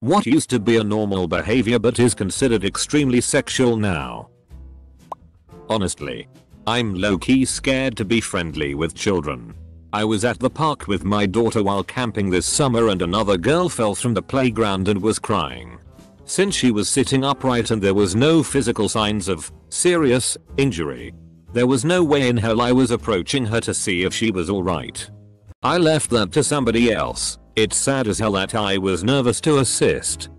What used to be a normal behavior but is considered extremely sexual now? Honestly, I'm low-key scared to be friendly with children. I was at the park with my daughter while camping this summer and another girl fell from the playground and was crying. Since she was sitting upright and there was no physical signs of serious injury, there was no way in hell I was approaching her to see if she was alright. I left that to somebody else. It's sad as hell that I was nervous to assist.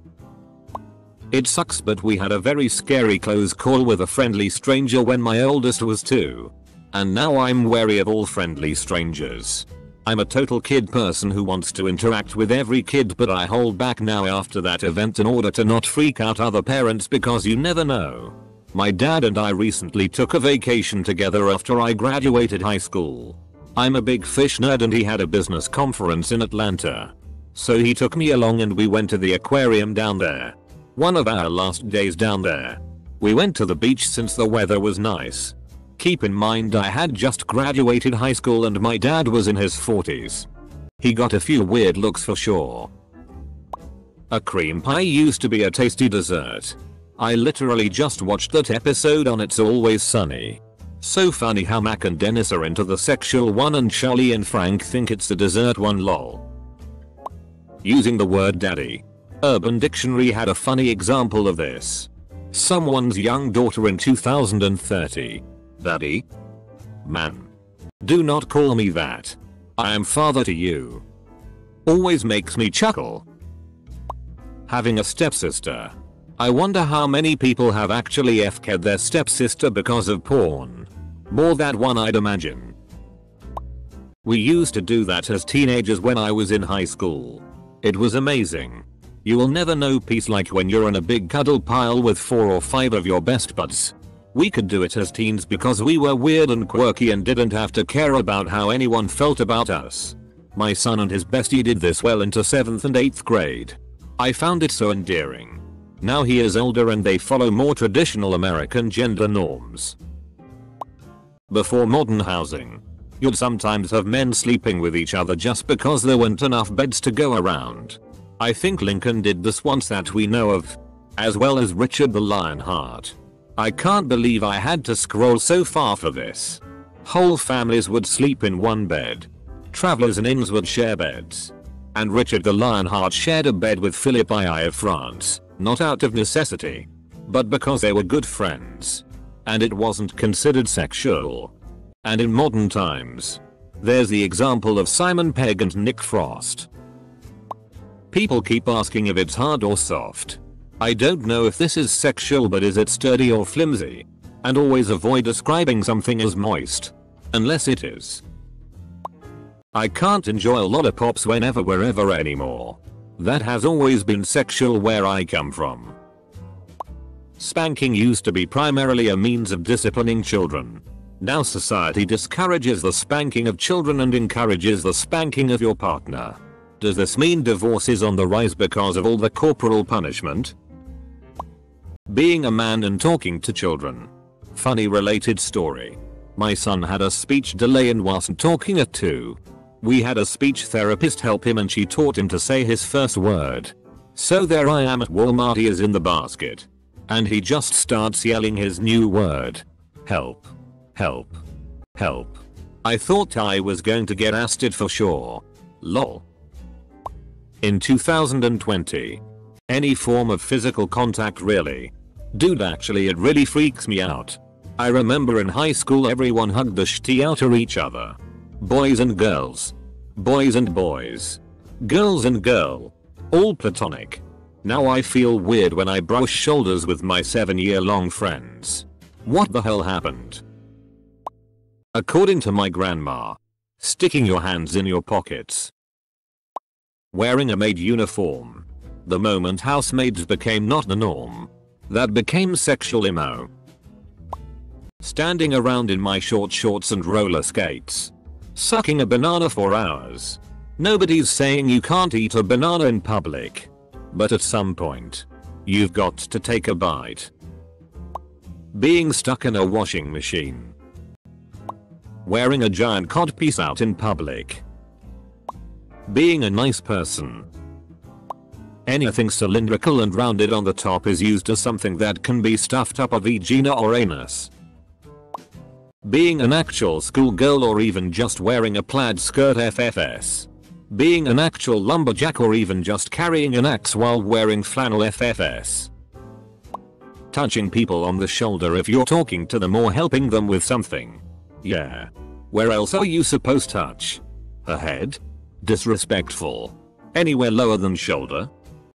It sucks, but we had a very scary close call with a friendly stranger when my oldest was 2. And now I'm wary of all friendly strangers. I'm a total kid person who wants to interact with every kid, but I hold back now after that event in order to not freak out other parents because you never know. My dad and I recently took a vacation together after I graduated high school. I'm a big fish nerd and he had a business conference in Atlanta. So he took me along and we went to the aquarium down there. One of our last days down there. We went to the beach since the weather was nice. Keep in mind I had just graduated high school and my dad was in his 40s. He got a few weird looks for sure. A cream pie used to be a tasty dessert. I literally just watched that episode on It's Always Sunny. So funny how Mac and Dennis are into the sexual one and Charlie and Frank think it's the dessert one, lol. Using the word daddy. Urban Dictionary had a funny example of this. Someone's young daughter in 2030. Daddy? Man. Do not call me that. I am father to you. Always makes me chuckle. Having a stepsister. I wonder how many people have actually FK'd their stepsister because of porn. More than one, I'd imagine. We used to do that as teenagers when I was in high school. It was amazing. You will never know peace like when you're in a big cuddle pile with 4 or 5 of your best buds. We could do it as teens because we were weird and quirky and didn't have to care about how anyone felt about us. My son and his bestie did this well into 7th and 8th grade. I found it so endearing. Now he is older and they follow more traditional American gender norms. Before modern housing, you'd sometimes have men sleeping with each other just because there weren't enough beds to go around. I think Lincoln did this once that we know of, as well as Richard the Lionheart. I can't believe I had to scroll so far for this. Whole families would sleep in one bed. Travelers and inns would share beds. And Richard the Lionheart shared a bed with Philip II of France, not out of necessity, but because they were good friends. And it wasn't considered sexual. And in modern times, there's the example of Simon Pegg and Nick Frost. People keep asking if it's hard or soft. I don't know if this is sexual, but is it sturdy or flimsy? And always avoid describing something as moist. Unless it is. I can't enjoy lollipops whenever wherever anymore. That has always been sexual where I come from. Spanking used to be primarily a means of disciplining children. Now society discourages the spanking of children and encourages the spanking of your partner. Does this mean divorce is on the rise because of all the corporal punishment? Being a man and talking to children. Funny related story. My son had a speech delay and wasn't talking at 2. We had a speech therapist help him and she taught him to say his first word. So there I am at Walmart, he is in the basket. And he just starts yelling his new word. Help. Help. Help. I thought I was going to get asted for sure. Lol. In 2020. Any form of physical contact really. Dude, actually it really freaks me out. I remember in high school everyone hugged the shit out of each other. Boys and girls. Boys and boys. Girls and girl. All platonic. Now I feel weird when I brush shoulders with my 7-year-long friends. What the hell happened? According to my grandma. Sticking your hands in your pockets. Wearing a maid uniform. The moment housemaids became not the norm. That became sexual emo. Standing around in my short shorts and roller skates. Sucking a banana for hours. Nobody's saying you can't eat a banana in public. But at some point, you've got to take a bite. Being stuck in a washing machine. Wearing a giant codpiece out in public. Being a nice person. Anything cylindrical and rounded on the top is used as something that can be stuffed up a vagina or anus. Being an actual schoolgirl or even just wearing a plaid skirt FFS. Being an actual lumberjack or even just carrying an axe while wearing flannel FFS. Touching people on the shoulder if you're talking to them or helping them with something. Yeah. Where else are you supposed to touch? Her head? Disrespectful. Anywhere lower than shoulder?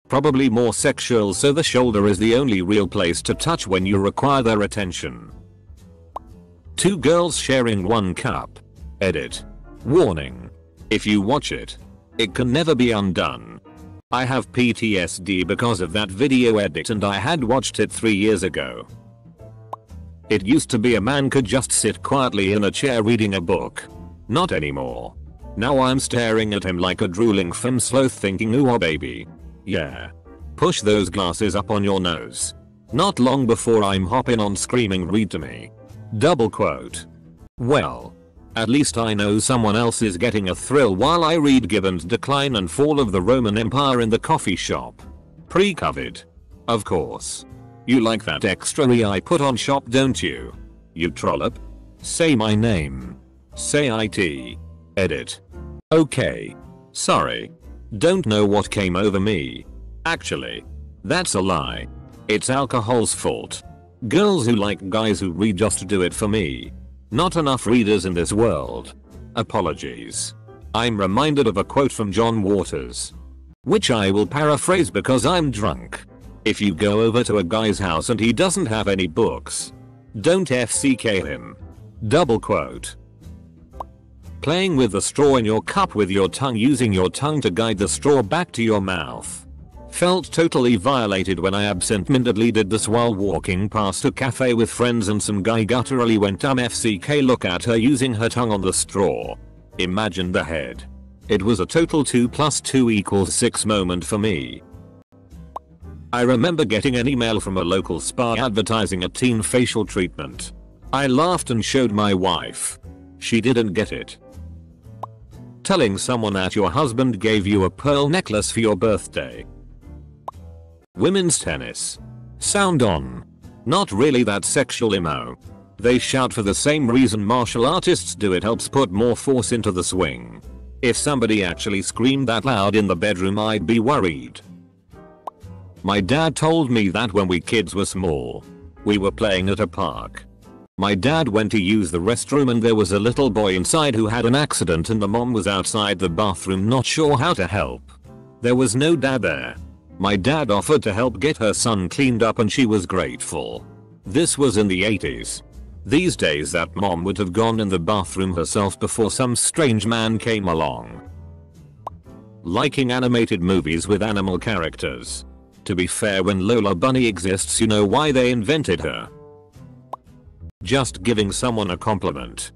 Probably more sexual, so the shoulder is the only real place to touch when you require their attention. Two girls sharing one cup. Edit. Warning. If you watch it, it can never be undone. I have PTSD because of that video edit and I had watched it 3 years ago. It used to be a man could just sit quietly in a chair reading a book. Not anymore. Now I'm staring at him like a drooling femme sloth thinking, ooh baby. Yeah. Push those glasses up on your nose. Not long before I'm hopping on screaming read to me. Double quote. Well. At least I know someone else is getting a thrill while I read Gibbon's Decline and Fall of the Roman Empire in the coffee shop. Pre-COVID. Of course. You like that extra E I put on shop, don't you? You trollop. Say my name. Say IT. Edit. Okay. Sorry. Don't know what came over me. Actually. That's a lie. It's alcohol's fault. Girls who like guys who read just do it for me. Not enough readers in this world. Apologies. I'm reminded of a quote from John Waters, which I will paraphrase because I'm drunk. If you go over to a guy's house and he doesn't have any books, don't FCK him. Double quote. Playing with the straw in your cup with your tongue, using your tongue to guide the straw back to your mouth. Felt totally violated when I absent-mindedly did this while walking past a cafe with friends and some guy gutturally went FCK look at her using her tongue on the straw. Imagine the head. It was a total 2 + 2 = 6 moment for me. I remember getting an email from a local spa advertising a teen facial treatment. I laughed and showed my wife. She didn't get it. Telling someone that your husband gave you a pearl necklace for your birthday. Women's tennis. Sound on. Not really that sexual emo. They shout for the same reason martial artists do, it helps put more force into the swing. If somebody actually screamed that loud in the bedroom I'd be worried. My dad told me that when we kids were small, we were playing at a park. My dad went to use the restroom and there was a little boy inside who had an accident and the mom was outside the bathroom not sure how to help. There was no dad there. My dad offered to help get her son cleaned up and she was grateful. This was in the 80s. These days that mom would have gone in the bathroom herself before some strange man came along. Liking animated movies with animal characters. To be fair, when Lola Bunny exists you know why they invented her. Just giving someone a compliment.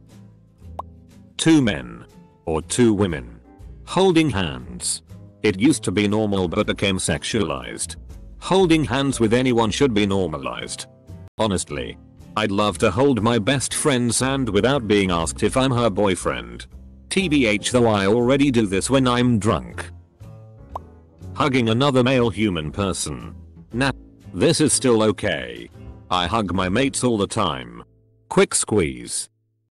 Two men. Or two women. Holding hands. It used to be normal but became sexualized. Holding hands with anyone should be normalized. Honestly. I'd love to hold my best friend's hand without being asked if I'm her boyfriend. TBH, though I already do this when I'm drunk. Hugging another male human person. Nah. This is still okay. I hug my mates all the time. Quick squeeze.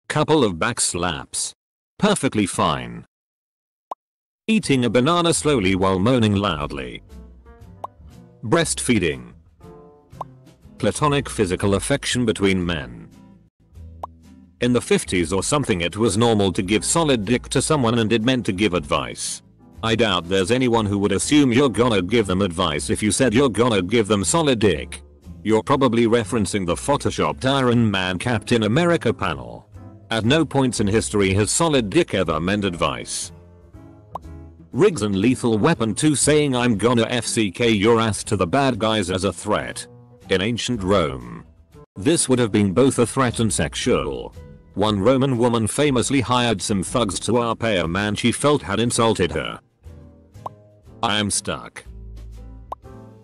Couple of back slaps. Perfectly fine. Eating a banana slowly while moaning loudly. Breastfeeding. Platonic physical affection between men. In the 50s or something it was normal to give solid dick to someone and it meant to give advice. I doubt there's anyone who would assume you're gonna give them advice if you said you're gonna give them solid dick. You're probably referencing the photoshopped Iron Man Captain America panel. At no points in history has solid dick ever meant advice. Riggs and Lethal Weapon 2 saying I'm gonna FCK your ass to the bad guys as a threat. In ancient Rome. This would have been both a threat and sexual. One Roman woman famously hired some thugs to RP a man she felt had insulted her. I am stuck.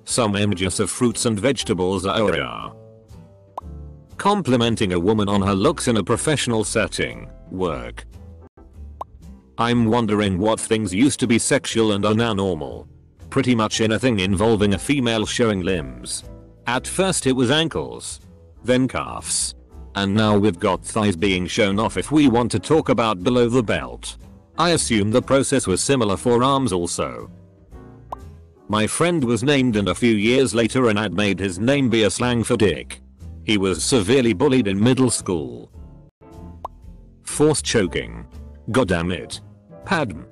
Some images of fruits and vegetables are complimenting a woman on her looks in a professional setting, work. I'm wondering what things used to be sexual and are now normal. Pretty much anything involving a female showing limbs. At first it was ankles, then calves, and now we've got thighs being shown off if we want to talk about below the belt. I assume the process was similar for arms also. My friend was named and a few years later an ad made his name be a slang for dick. He was severely bullied in middle school. Forced choking. Goddamn it. Padm.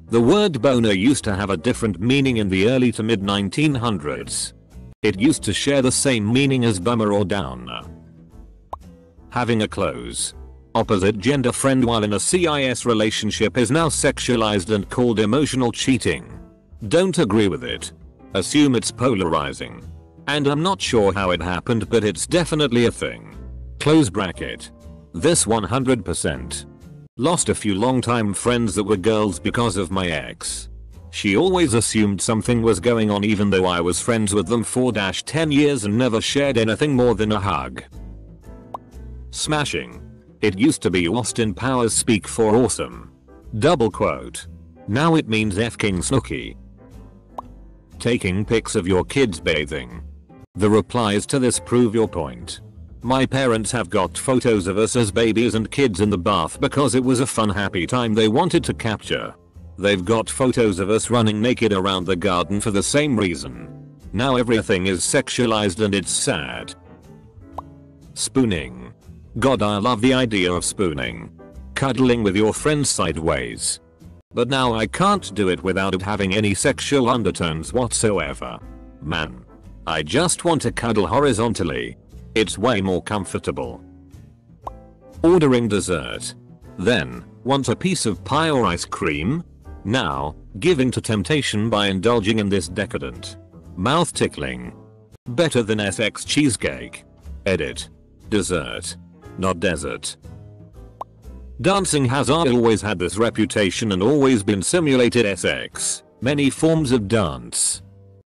The word boner used to have a different meaning in the early to mid 1900s. It used to share the same meaning as bummer or downer. Having a close, opposite gender friend while in a CIS relationship is now sexualized and called emotional cheating. Don't agree with it. Assume it's polarizing. And I'm not sure how it happened, but it's definitely a thing. Close bracket. This 100%. Lost a few longtime friends that were girls because of my ex. She always assumed something was going on even though I was friends with them for 10 years and never shared anything more than a hug. Smashing. It used to be Austin Powers speak for awesome. Double quote. Now it means F-king snooky. Taking pics of your kids bathing. The replies to this prove your point. My parents have got photos of us as babies and kids in the bath because it was a fun happy time they wanted to capture. They've got photos of us running naked around the garden for the same reason. Now everything is sexualized and it's sad. Spooning. God, I love the idea of spooning. Cuddling with your friends sideways. But now I can't do it without it having any sexual undertones whatsoever. Man. I just want to cuddle horizontally. It's way more comfortable. Ordering dessert. Then, want a piece of pie or ice cream? Now, giving to temptation by indulging in this decadent. Mouth tickling. Better than SX cheesecake. Edit. Dessert. Not desert. Dancing has always had this reputation and always been simulated SX. Many forms of dance.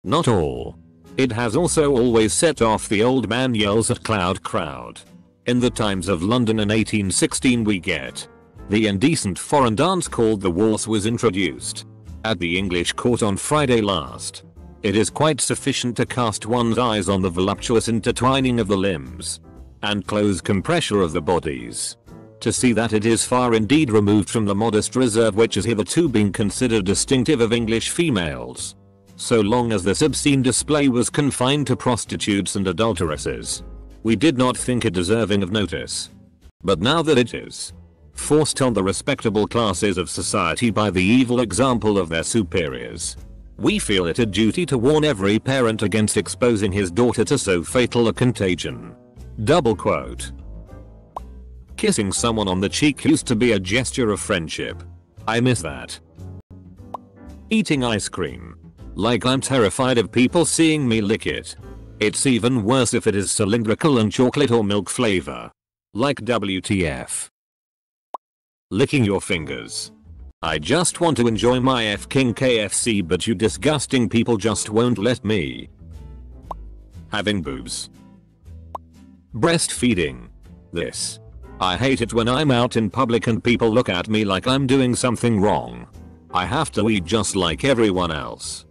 Not all. It has also always set off the old man yells at cloud crowd. In the Times of London in 1816 we get. The indecent foreign dance called the waltz was introduced. At the English court on Friday last. It is quite sufficient to cast one's eyes on the voluptuous intertwining of the limbs. And close compressure of the bodies. To see that it is far indeed removed from the modest reserve which has hitherto been considered distinctive of English females. So long as this obscene display was confined to prostitutes and adulteresses, we did not think it deserving of notice. But now that it is forced on the respectable classes of society by the evil example of their superiors, we feel it a duty to warn every parent against exposing his daughter to so fatal a contagion. Double quote. Kissing someone on the cheek used to be a gesture of friendship. I miss that. Eating ice cream. Like I'm terrified of people seeing me lick it. It's even worse if it is cylindrical and chocolate or milk flavor. Like WTF. Licking your fingers. I just want to enjoy my F-king KFC but you disgusting people just won't let me. Having boobs. Breastfeeding. This. I hate it when I'm out in public and people look at me like I'm doing something wrong. I have to eat just like everyone else.